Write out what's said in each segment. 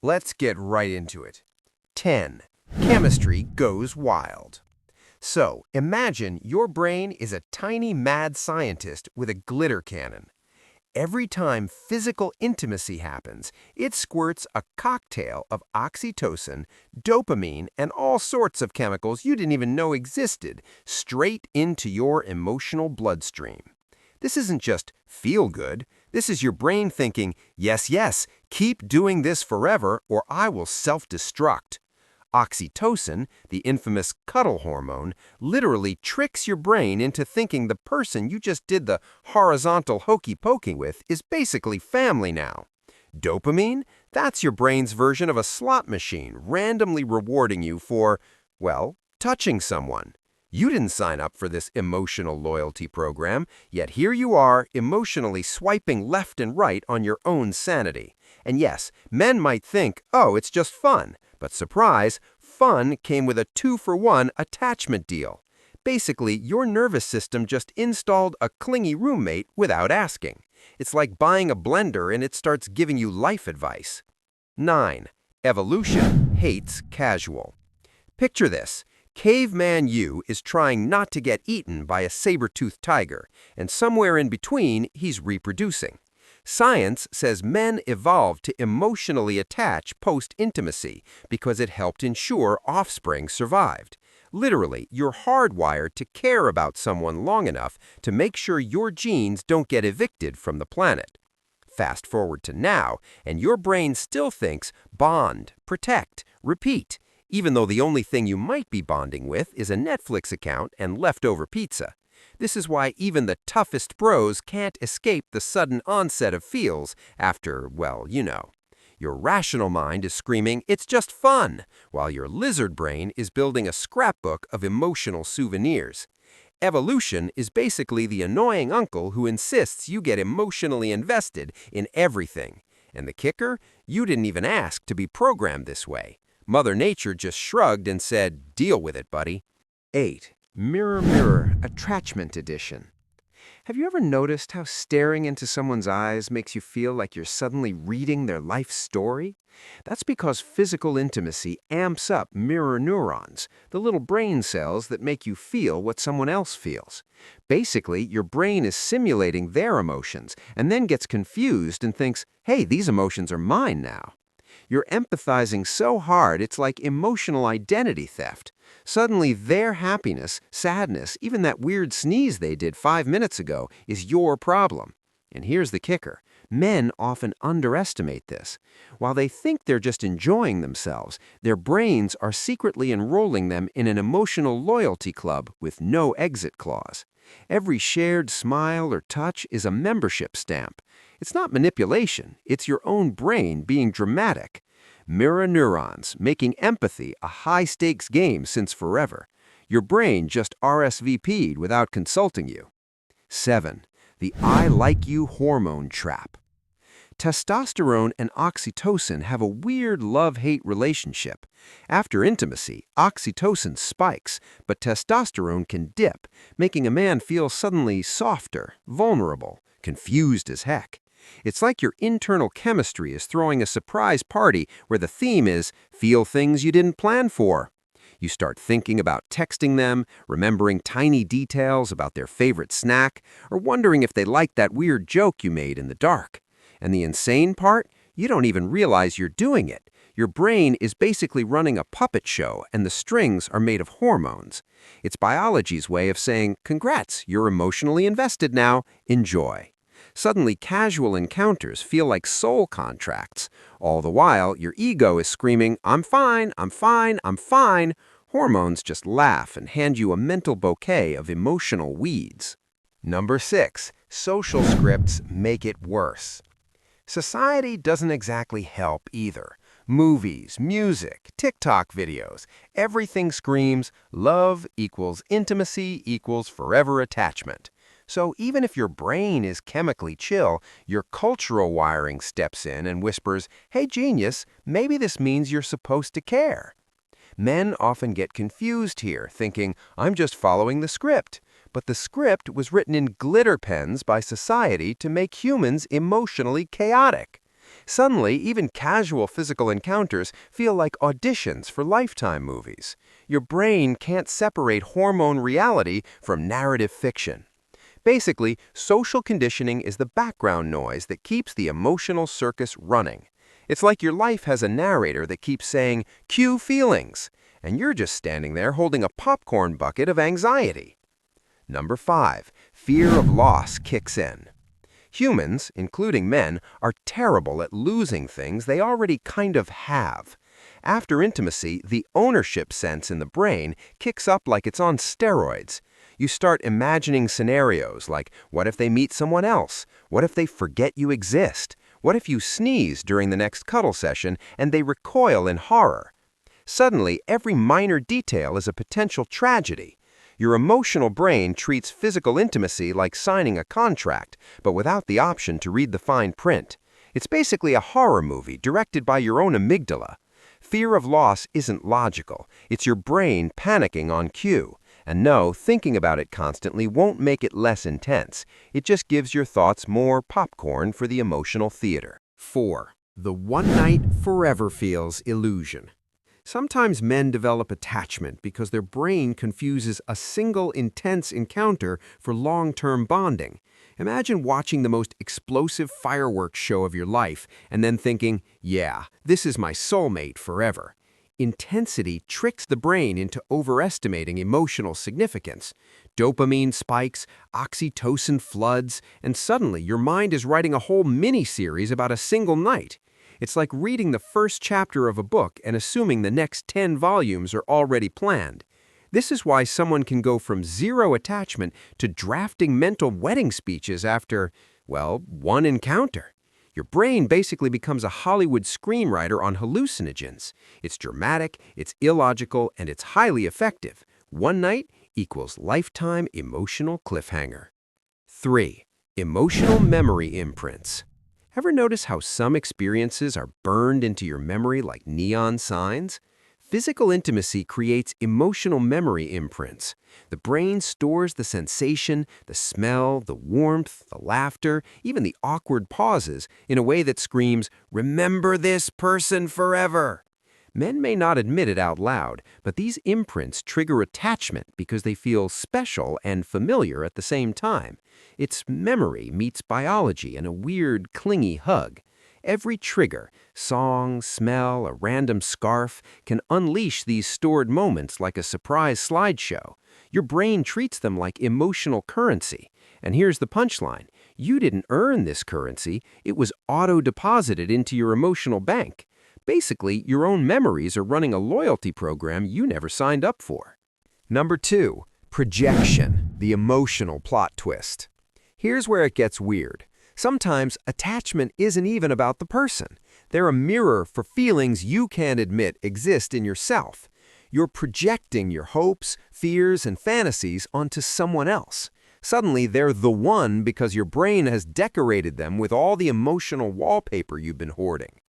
Let's get right into it. 10. Chemistry goes wild. So, imagine your brain is a tiny mad scientist with a glitter cannon. Every time physical intimacy happens, it squirts a cocktail of oxytocin, dopamine, and all sorts of chemicals you didn't even know existed straight into your emotional bloodstream. This isn't just feel good. This is your brain thinking, yes, yes, keep doing this forever or I will self-destruct. Oxytocin, the infamous cuddle hormone, literally tricks your brain into thinking the person you just did the horizontal hokey-pokey with is basically family now. Dopamine, that's your brain's version of a slot machine randomly rewarding you for, well, touching someone. You didn't sign up for this emotional loyalty program, yet here you are emotionally swiping left and right on your own sanity. And yes, men might think, oh, it's just fun. But surprise, fun came with a 2-for-1 attachment deal. Basically, your nervous system just installed a clingy roommate without asking. It's like buying a blender and it starts giving you life advice. 9. Evolution hates casual. Picture this. Caveman you is trying not to get eaten by a saber-toothed tiger, and somewhere in between, he's reproducing. Science says men evolved to emotionally attach post-intimacy because it helped ensure offspring survived. Literally, you're hardwired to care about someone long enough to make sure your genes don't get evicted from the planet. Fast forward to now, and your brain still thinks bond, protect, repeat, even though the only thing you might be bonding with is a Netflix account and leftover pizza. This is why even the toughest bros can't escape the sudden onset of feels after, well, you know. Your rational mind is screaming, it's just fun, while your lizard brain is building a scrapbook of emotional souvenirs. Evolution is basically the annoying uncle who insists you get emotionally invested in everything. And the kicker? You didn't even ask to be programmed this way. Mother Nature just shrugged and said, deal with it, buddy. 8. Mirror, Mirror, Attachment Edition. Have you ever noticed how staring into someone's eyes makes you feel like you're suddenly reading their life story? That's because physical intimacy amps up mirror neurons, the little brain cells that make you feel what someone else feels. Basically, your brain is simulating their emotions and then gets confused and thinks, hey, these emotions are mine now. You're empathizing so hard it's like emotional identity theft. Suddenly their happiness, sadness, even that weird sneeze they did 5 minutes ago is your problem. And here's the kicker. Men often underestimate this. While they think they're just enjoying themselves, their brains are secretly enrolling them in an emotional loyalty club with no exit clause. Every shared smile or touch is a membership stamp. It's not manipulation, it's your own brain being dramatic. Mirror neurons, making empathy a high-stakes game since forever. Your brain just RSVP'd without consulting you. 7. The I like you hormone trap. Testosterone and oxytocin have a weird love-hate relationship. After intimacy, oxytocin spikes, but testosterone can dip, making a man feel suddenly softer, vulnerable, confused as heck. It's like your internal chemistry is throwing a surprise party where the theme is, feel things you didn't plan for. You start thinking about texting them, remembering tiny details about their favorite snack, or wondering if they liked that weird joke you made in the dark. And the insane part? You don't even realize you're doing it. Your brain is basically running a puppet show, and the strings are made of hormones. It's biology's way of saying, congrats, you're emotionally invested now, enjoy. Suddenly, casual encounters feel like soul contracts. All the while, your ego is screaming, I'm fine, I'm fine, I'm fine. Hormones just laugh and hand you a mental bouquet of emotional weeds. Number 6. Social scripts make it worse. Society doesn't exactly help either. Movies, music, TikTok videos, everything screams love equals intimacy equals forever attachment. So even if your brain is chemically chill, your cultural wiring steps in and whispers, hey genius, maybe this means you're supposed to care. Men often get confused here, thinking, I'm just following the script. But the script was written in glitter pens by society to make humans emotionally chaotic. Suddenly, even casual physical encounters feel like auditions for Lifetime movies. Your brain can't separate hormone reality from narrative fiction. Basically, social conditioning is the background noise that keeps the emotional circus running. It's like your life has a narrator that keeps saying, "Cue feelings," and you're just standing there holding a popcorn bucket of anxiety. Number 5. Fear of loss kicks in. Humans, including men, are terrible at losing things they already kind of have. After intimacy, the ownership sense in the brain kicks up like it's on steroids. You start imagining scenarios like, what if they meet someone else? What if they forget you exist? What if you sneeze during the next cuddle session and they recoil in horror? Suddenly, every minor detail is a potential tragedy. Your emotional brain treats physical intimacy like signing a contract, but without the option to read the fine print. It's basically a horror movie directed by your own amygdala. Fear of loss isn't logical. It's your brain panicking on cue. And no, thinking about it constantly won't make it less intense. It just gives your thoughts more popcorn for the emotional theater. 4. The one-night forever feels illusion. Sometimes men develop attachment because their brain confuses a single intense encounter for long-term bonding. Imagine watching the most explosive fireworks show of your life and then thinking, yeah, this is my soulmate forever. Intensity tricks the brain into overestimating emotional significance. Dopamine spikes, oxytocin floods, and suddenly your mind is writing a whole mini-series about a single night. It's like reading the first chapter of a book and assuming the next 10 volumes are already planned. This is why someone can go from zero attachment to drafting mental wedding speeches after, well, one encounter. Your brain basically becomes a Hollywood screenwriter on hallucinogens. It's dramatic, it's illogical, and it's highly effective. One night equals lifetime emotional cliffhanger. 3. Emotional memory imprints. Ever notice how some experiences are burned into your memory like neon signs? Physical intimacy creates emotional memory imprints. The brain stores the sensation, the smell, the warmth, the laughter, even the awkward pauses in a way that screams, "Remember this person forever." Men may not admit it out loud, but these imprints trigger attachment because they feel special and familiar at the same time. It's memory meets biology in a weird, clingy hug. Every trigger, song, smell, a random scarf, can unleash these stored moments like a surprise slideshow. Your brain treats them like emotional currency. And here's the punchline. You didn't earn this currency. It was auto-deposited into your emotional bank. Basically, your own memories are running a loyalty program you never signed up for. Number 2. Projection, the emotional plot twist. Here's where it gets weird. Sometimes attachment isn't even about the person. They're a mirror for feelings you can't admit exist in yourself. You're projecting your hopes, fears, and fantasies onto someone else. Suddenly, they're the one because your brain has decorated them with all the emotional wallpaper you've been hoarding.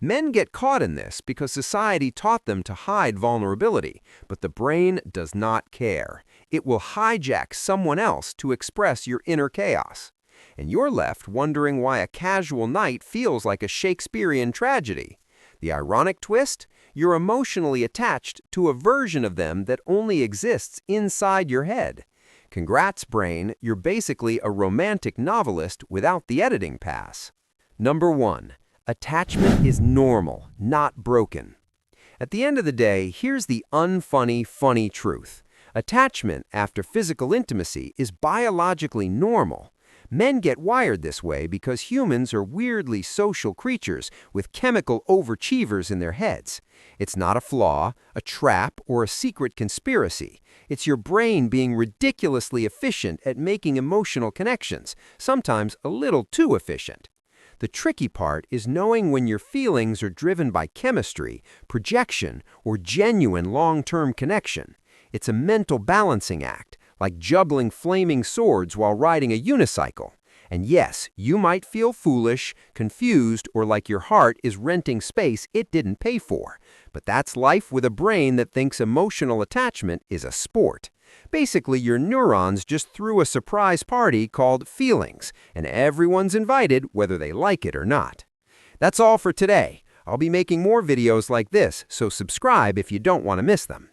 Men get caught in this because society taught them to hide vulnerability, but the brain does not care. It will hijack someone else to express your inner chaos. And you're left wondering why a casual night feels like a Shakespearean tragedy. The ironic twist? You're emotionally attached to a version of them that only exists inside your head. Congrats, brain, you're basically a romantic novelist without the editing pass. Number 1. Attachment is normal, not broken. At the end of the day, here's the unfunny, funny truth. Attachment after physical intimacy is biologically normal. Men get wired this way because humans are weirdly social creatures with chemical overachievers in their heads. It's not a flaw, a trap, or a secret conspiracy. It's your brain being ridiculously efficient at making emotional connections, sometimes a little too efficient. The tricky part is knowing when your feelings are driven by chemistry, projection, or genuine long-term connection. It's a mental balancing act, like juggling flaming swords while riding a unicycle. And yes, you might feel foolish, confused, or like your heart is renting space it didn't pay for. But that's life with a brain that thinks emotional attachment is a sport. Basically, your neurons just threw a surprise party called feelings, and everyone's invited whether they like it or not. That's all for today. I'll be making more videos like this, so subscribe if you don't want to miss them.